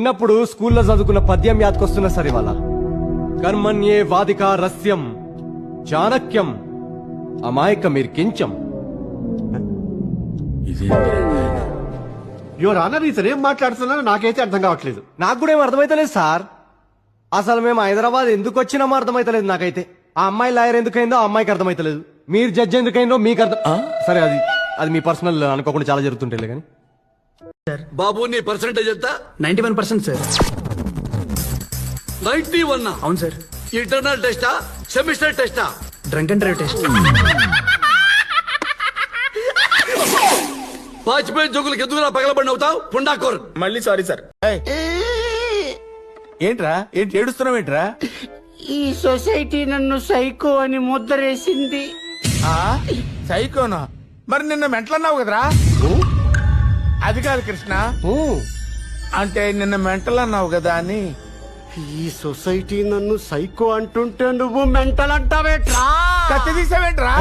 చిన్నప్పుడు స్కూల్లో చదువుకున్న పద్యం యాదకొస్తున్నా సరే వాళ్ళ కర్మణ్యే వాదిక రస్యం చాణక్యం అమాయక మీరు కించం. యువర్ ఆనర్ ఇతను ఏం మాట్లాడుతున్నారో నాకైతే అర్థం కావట్లేదు. నాకు కూడా ఏం అర్థమైతలేదు సార్. అసలు మేము హైదరాబాద్ ఎందుకు వచ్చినామో అర్థమైతలేదు నాకైతే. ఆ అమ్మాయి లాయర్ ఎందుకైందో ఆ అమ్మాయికి అర్థమైతలేదు. మీరు జడ్జి ఎందుకైందో మీకు సరే అది మీ పర్సనల్ అనుకోకుండా చాలా జరుగుతుంటే కానీ. బాబు నీ పర్సెంటేజ్ ఎంత? 91% సార్. 91? అవును సార్. ఇంటర్నల్ టెస్టా సెమిస్టర్ టెస్టా? Drunk and drive test. Vajpayee జోకులకు ఎందుకు పగలబడి అవుతావు పుండాకోర్? మళ్ళీ సారీ సార్. ఏంట్రా ఏంటి ఏడుస్తున్నావు ఏంట్రా? ఈ సొసైటీ నన్ను సైకో అని ముద్రేసింది. సైకోనా? మరి నిన్న మెంటలన్నావు కదరా? అది కాదు కృష్ణ, అంటే నిన్న మెంటల్ అన్నావు కదా అని. ఈ సొసైటీ నన్ను సైకో అంటుంటే నువ్వు మెంటల్ అంటావేట్రా? కత్తి తీసావేంట్రా?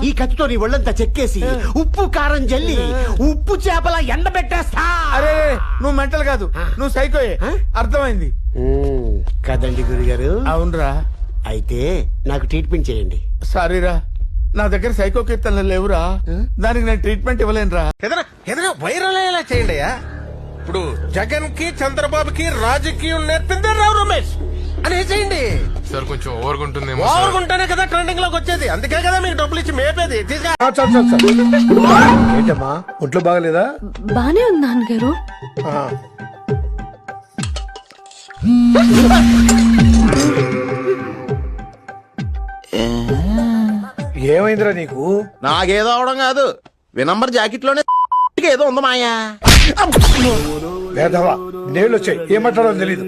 ఈ కత్తితో నీ ఒళ్ళంతా చెక్కేసి ఉప్పు కారం జల్లి ఉప్పు చేపల ఎండబెట్టేస్తా. అరే నువ్వు మెంటల్ కాదు, నువ్వు సైకోయే. అర్థమైంది కదండి గురుగారు. అవునరా. అయితే నాకు ట్రీట్మెంట్ చేయండి. సారీరా, నా దగ్గర సైకో కీర్తనలు లేవురా, దానికి నేను ట్రీట్మెంట్ ఇవ్వలేనురా. ఏదైనా వైరల్ అయ్యేలా చేయండి. ఇప్పుడు జగన్ కి చంద్రబాబుకి రాజకీయం నేర్పిందే రావు రమేష్ అని చేయండి సార్. కొంచెం ఓవర్గుంటుందేమో. ఓవర్గుంటేనే కదా ట్రెండింగ్ లోకి వచ్చేది, అందుకే కదా మీకు డబ్బులు ఇచ్చి మేపేది. ఏంటమ్మా ఒంట్లో బాగలేదా? బానే ఉంది నాన్నగారు. ఏమైందిరా నీకు? నాకేదో అవడం కాదు, వినంబర్ జాకెట్ లోనే ఏదో ఉంది మాయా. వేధవా, నేళ్ళు వచ్చాయి, ఏం మాట్లాడాలో తెలీదు.